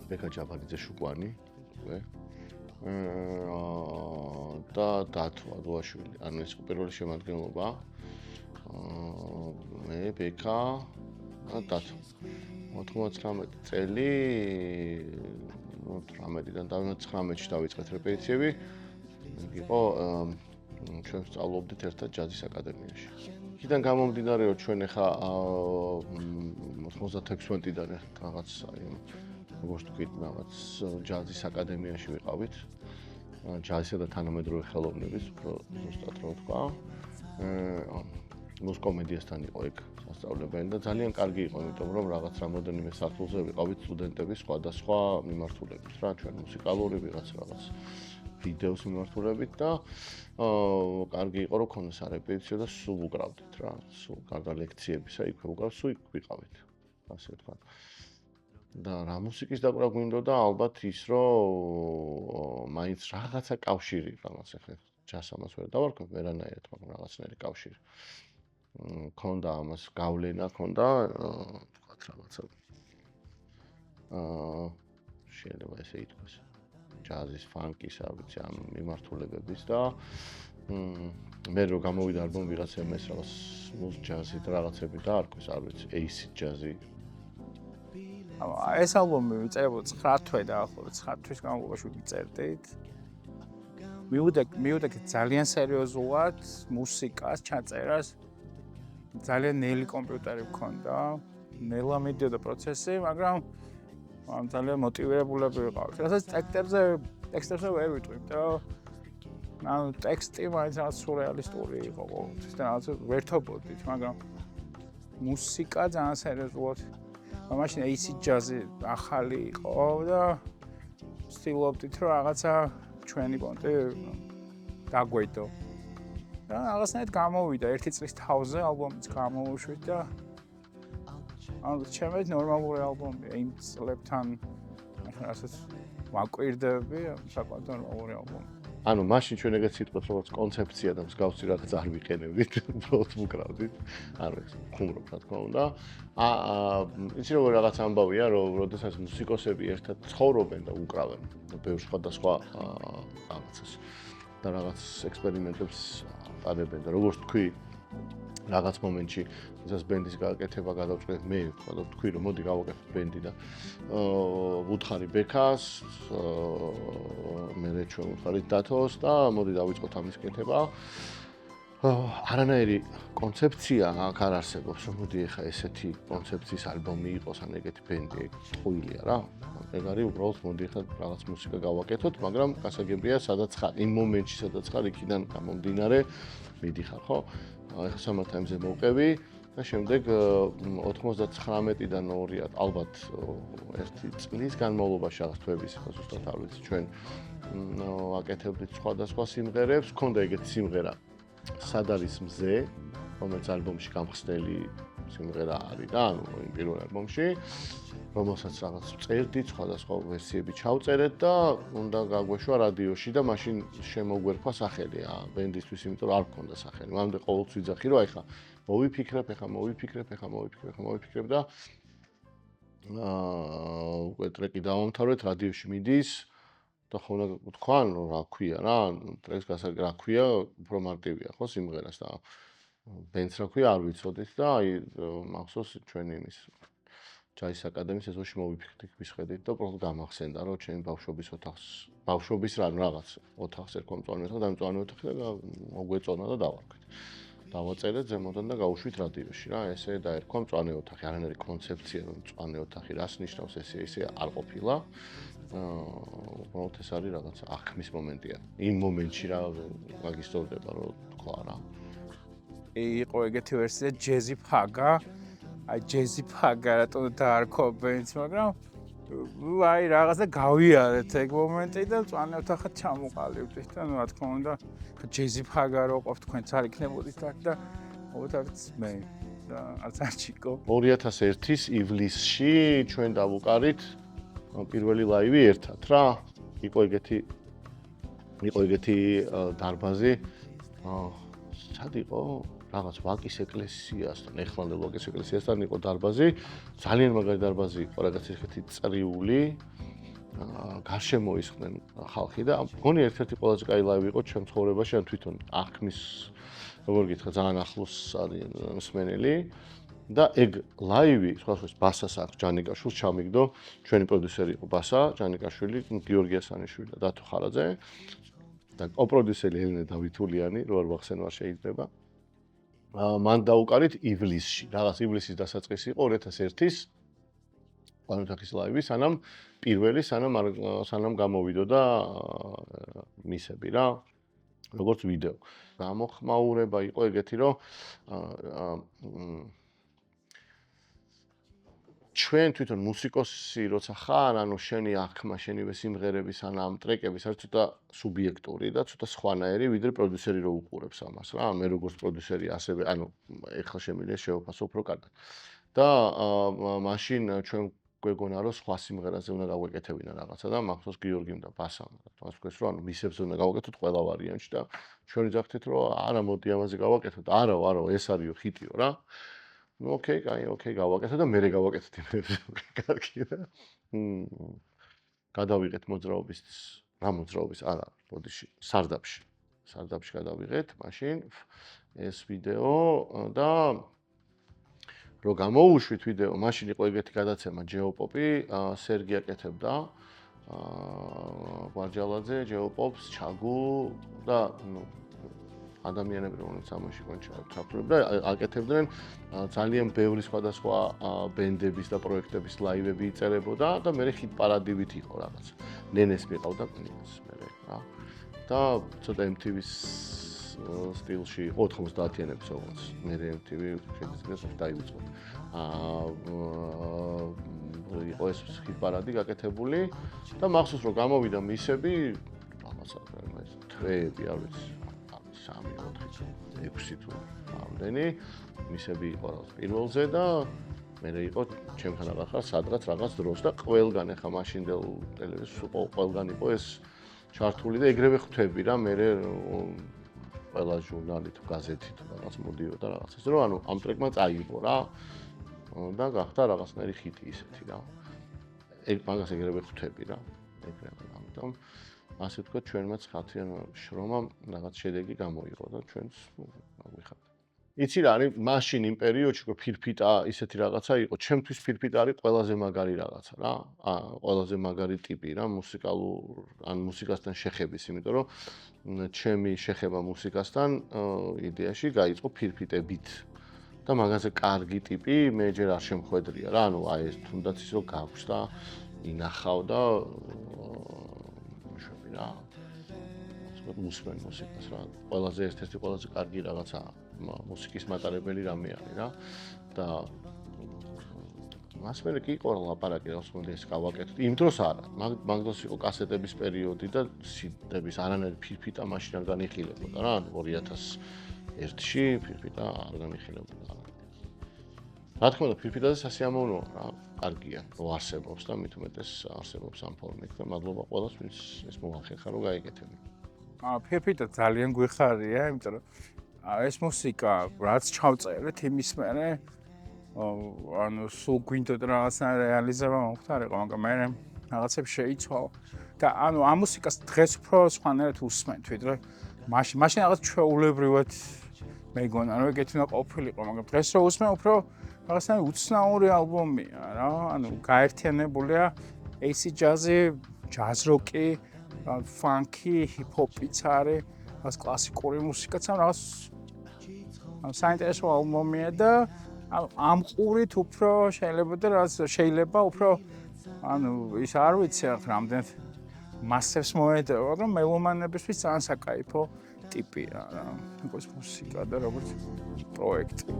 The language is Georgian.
ბექა ჯაბარიძე შუკვანი, და დათო ადუაშვილი, ანუ ეს პირველი შემადგენლობა. მე ბექა დათო 99 წელი 18-დან 19-ში დავიწყეთ რეპეტიციები. იყო ჩვენ სწავლობდით ერთად ჯაზის აკადემიაში. იქიდან გამომდინარე რომ ჩვენ ახლა 96-დან რაღაც როგორც თქვით, რაღაც ჯაზის აკადემიაში ვიყავით. ჯაზისა და თანამედროვე ხელოვნების, უფრო ზუსტად რო ვთქვა. მუსიკომედიასთან იყო ეგ სასწავლებელი და ძალიან კარგი იყო, იმიტომ რომ რაღაც რამოდენიმე სართულზე ვიყავით სტუდენტები სხვადასხვა მიმართულებით რა, ჩვენ მუსიკალური ვიღაც რაღაც ვიდეოს მიმართულებით და კარგი იყო რომ ქონდა სარეპეტიციო და სულ უკრავდით რა, სულ გარდა ლექციებისა იქვე უკრავ, სულ იქ ვიყავით, ასე ვთქვა. და რა მუსიკის დაკვრა გვინდოდა ალბათ ის რომ მაინც რაღაცა კავშირი რამაც ახლა ჯაზს ვერ დავარქვევ ვერანაირად, მაგრამ რაღაცნაირი კავშირი. ქონდა ამას გავლენა ქონდა, ვთქვათ რაღაცა. შეიძლება ესე ითქვას. ჯაზის, ფანკის, არ ვიცი, ამ მიმართულებების და მე რო გამოვიდა ალბომი ვიღაცა ეს რაღაც smooth ჯაზი და რაღაცები დაარქვეს, არ ვიცი, acid ჯაზი. ეს ალბომი ვიწერებოდი 9 თვე დაახლოებით 9 თვის განმავლობაში ვიწერდით. მივდექით ძალიან სერიოზულად მუსიკას, ჩაწერას. ძალიან ნელი კომპიუტერი მქონდა, ნელა მიდიოდა პროცესი, მაგრამ ძალიან მოტივირებულები ვიყავით. რასაც ტექსტებზე ვერ ვიტყვით და ანუ ტექსტი მაინც რაღაც სურეალისტური იყო ყოველთვის და რაღაც ვერთობოდით, მაგრამ მუსიკა ძალიან სერიოზულად. მაშინ acid ჯაზი ახალი იყო და ვცდილობდით რომ რაღაცა ჩვენი პონტი დაგვედო. და რაღაცნაირად გამოვიდა, 1 წლის თავზე ალბომიც გამოვუშვით და ანუ ჩემთვის ნორმალური ალბომია იმ წლებთან რასაც ვაკვირდები, საკმაოდ ნორმალური ალბომი. ანუ მაშინ ჩვენ ეგეც სიტყვას როგორც კონცეფცია და მსგავსი რაღაც არ ვიყენებდით, უბრალოდ ვუკრავდით. არა ეს ხუმრობ რა თქმა უნდა. იცი როგორ რაღაც ამბავია, რომ როდესაც მუსიკოსები ერთად ცხოვრობენ და უკრავენ ბევრ სხვადასხვა რაღაცას და რაღაც ექსპერიმენტებს ატარებენ და როგორც თქვი რაღაც მომენტში ეს ბენდის გაკეთება გადავწყვეტ მე, ვთქვი რომ მოდი გავაკეთებ ბენდი და ვუთხარი ბექას, მე ჩვენ ვუთხარით დათოს და მოდი დავიწყოთ ამის კეთება. არანაირი კონცეფცია აქ არ არსებობს, რომ მოდი ეხა ესეთი კონცეფციის ალბომი იყოს ან ეგეთი ბენდი, ტყუილია რა. ეგ არის უბრალოდ მოდი ეხა რაღაც მუსიკა გავაკეთოთ, მაგრამ გასაგებია სადაც ხარ, იმ მომენტში სადაც ხარ, იქიდან გამომდინარე მიდიხარ, ხო? ეხა Summertime-ზე მოვყევი და შემდეგ 99-დან 2-ად ალბათ 1 წლის განმავლობაში რაღაც თვეების ხა ზუსტად არ ვიცი ჩვენ ვაკეთებდით სხვადასხვა სიმღერებს, ქონდა ეგეთი სიმღერა სად არის მზე, რომელიც ალბომში გამხსნელი სიმღერა არის და ანუ იმ პირველ ალბომში რომელსაც რაღაც წერდით, სხვადასხვა ვერსიები ჩავწერეთ და უნდა გაგვეშვა რადიოში და მაშინ შემოგვერქვა სახელი ბენდისთვის, იმიტომ რომ არ მქონდა სახელი. მანამდე ყოველთვის ვიძახი რომ ახლა მოვიფიქრებ და უკვე ტრეკი დავამთავრეთ, რადიოში მიდის და ხო უნდა ვთქვან რომ რა ქვია რა, ტრეკს რა ქვია, უფრო მარტივია ხო სიმღერას და ბენდს რა ქვია არ ვიცოდით და აი მახსოვს ჩვენი იმის ჯაზის აკადემიის ეზოში მოვიფიქრეთ ვისხედით და პროფილ გამახსენდა რომ ჩემი ბავშვობის რაღაც ოთახს ერქვა მწვანე ოთახი და მწვანე ოთახი და მოგვეწონა და დავარქვით. დავაწერეთ ზემოდან და გავუშვით რადიოში რა, ესე დაერქვა მწვანე ოთახი, არანაირი კონცეფცია რომ მწვანე ოთახი რას ნიშნავს ესე არ ყოფილა. უბრალოდ ეს არის რაღაც აღქმის მომენტია. იმ მომენტში რა მაგისტორდება რომ თქვა რა. იყო ეგეთი ვერსია ჯეზი ფაგა. აი ჯეზი ფაგა რატომ დაარქვა ბენდს, მაგრამ აი რაღაცა გავიარეთ ეგ მომენტი და მწვანე ოთახად ჩამოყალიბდით და რა თქმა უნდა ჯეზი ფაგა რო ყოფ თქვენც არ იქნებოდით აქ და მოვთარც მე და არც არჩიკო 2001-ის ივლისში ჩვენ დავუკარით პირველი ლაივი ერთად რა. იყო ეგეთი დარბაზი. სად იყო? რაღაც ვაკის ეკლესიასთან, ეხლანდელ ვაკის ეკლესიასთან იყო დარბაზი. ძალიან მაგარი დარბაზი იყო, რაღაც ესეთი წრიული. გარშემო ისხდნენ ხალხი და მგონი ერთ-ერთი ყველაზე კაი ლაივი იყო ჩემ ცხოვრებაში, ან თვითონ აღქმის როგორ გითხრა, ძალიან ახლოს არის მსმენელი და ეგ ლაივი, სხვადასხვა ბასას აქვს ჯანიკაშვილს ჩამიგდო, ჩვენი პროდიუსერი იყო ბასა, ჯანიკაშვილი, გიორგი ასანიშვილი და დათო ხარაძე და კოპროდიუსერი ელენე დავითულიანი, რო არ ვახსენო არ შეიძლება. მან დაუკარით ივლისში, რაღაც ივლისის დასაწყისი იყო 2001-ის პანუთახის ლაივი, სანამ გამოვიდოდა მისები რა, როგორც ვიდეო. გამოხმაურება იყო ეგეთი, რომ ჩვენ თვითონ მუსიკოსი როცა ხარ, ანუ შენი აღქმა, შენივე სიმღერების ან ამ ტრეკების არის ცოტა სუბიექტური და ცოტა სხვანაირი, ვიდრე პროდიუსერი რო უყურებს ამას რა. მე როგორც პროდიუსერი ასევე, ანუ ეხლა შემიძლია შევაფასო უფრო კარგად. და მაშინ ჩვენ გვეგონა რომ სხვა სიმღერაზე უნდა გავეკეთებინა რაღაცა და მახსოვს გიორგიმ და ბასამ თავს ვქეს რომ ანუ მისებზე უნდა გავაკეთოთ ყველა ვარიანტში და ჩვენ ვიძახთით რომ არა მოდი ამაზე გავაკეთოთ. არა, ეს არისო ხიტიო რა. ну окей, окей, გავაკეთე და მე გავაკეთეთ იმებს. კარგი რა. გადავიღეთ მოძრაობის, რა მოძრაობის, არა, ბოდიში, სარდაფში. სარდაფში გადავიღეთ, მაშინ ეს ვიდეო და რო გამოუშვით ვიდეო, მაშინ იყო ეგეთი გადაცემა ჯეოპოპი, სერგი აკეთებდა, გვარჯალაძე, ჯეოპოპს, ჩაგუ და ადამიანები რომლებიც ამაში იყვნენ ჩართულები და აკეთებდნენ ძალიან ბევრი სხვადასხვა ბენდების და პროექტების ლაივები იწერებოდა და მე ხით პარადივით იყო რაღაც. ნენეს მიყავდა კნინს მე რა. და ცოტა MTV-ს სტილში 90-იანების ოღონდ მე MTV შეიძლება დაივიწყოთ. იყო ეს ხით პარადი გაკეთებული და მახსოვს რომ გამოვიდა მისები რაღაცა ეს თვეები არ ვიცი 3-4 6 თუ ამდენი მისები იყო პირველზე და მე იყო ჩემთან ახლა სადღაც რაღაც დროს და ყველგან ახლა მაშინდელ ტელევიზორს ყველგან იყო ეს ჩართული და ეგრევე ხვდები რა მე ყველა ჟურნალი თუ გაზეთი თუ რაღაც მოდიოდა რაღაც ეს რომ ანუ ამ ტრეკმა წაიღო რა და გახდა რაღაცნაირი ხიტი ისეთი რა ეგ მაგას ეგრევე ხვდები რა ეგრევე ამიტომ ასე ვთქვათ, ჩვენმაც ხათიან შრომამ რაღაც შედეგი გამოიღო და ჩვენც აღვიხართ. იცი რა არის, მაშინ იმ პერიოდში რო ფირფიტა ისეთი რაღაცა იყო, ჩემთვის ფირფიტა არის ყველაზე მაგარი რაღაცა რა. ყველაზე მაგარი ტიპი რა, მუსიკალურ ან მუსიკასთან შეხების, იმიტომ რომ ჩემი შეხება მუსიკასთან იდეაში გაიწყო ფირფიტებით. და მაგაზე კარგი ტიპი მე ჯერ არ შემხვედრია რა, ანუ აი ეს თუნდაც ის რომ გაქვს და ინახავ და რა. მუსმენ მუსიკას რა. ყველაზე ერთ-ერთი ყველაზე კარგი რაღაცა მუსიკის მატარებელი რამე არის რა. და მას მე კი იყო ლაპარაკი რა თქმა უნდა ეს გავაკეთოთ. იმ დროს არა. მაგ დროს იყო კასეტების პერიოდი და CD-ების არანაირი ფირფიტა მაშინ არ განიხილებოდა რა. 2001-ში ფირფიტა არ განიხილებოდა. რა თქმა უნდა ფირფიტაზე სასიამოვნოა რა. კარგია რომ არსებობს და მით უმეტეს არსებობს ამ ფორმით და მადლობა ყველას ვინც ეს მოახერხა რომ გაიგეთები. ფირფიტა ძალიან გვიხარია, იმიტომ რომ ეს მუსიკა რაც ჩავწერეთ იმის მერე ანუ სულ გვინდოდა რაღაცნაირი რეალიზება მომხდარიყო, მაგრამ მე რაღაცებს შეიცვალა და ანუ ამ მუსიკას დღეს უფრო სხვანაირად უსმენთ, ვიდრე მაშინ რაღაც ჩვეულებრივად მეგონა რომ ეგეთი უნდა ყოფილიყო, მაგრამ დღეს რო უსმენ უფრო რაღაცნაირი უცნაური ალბომია რა, ანუ გაერთიანებულია AC ჯაზი, ჯაზ როკი, ფანკი, ჰიპ-ჰოპიც არის, რაღაც კლასიკური მუსიკაც ამ რაღაც საინტერესო ალბომია და ამ ყურით უფრო შეიძლება უფრო ანუ ის არ ვიცი რამდენ მასებს მოედევა, რომ მელომანებისთვის ძალიან საკაიფო ტიპია რა, როგორც მუსიკა და როგორც პროექტი.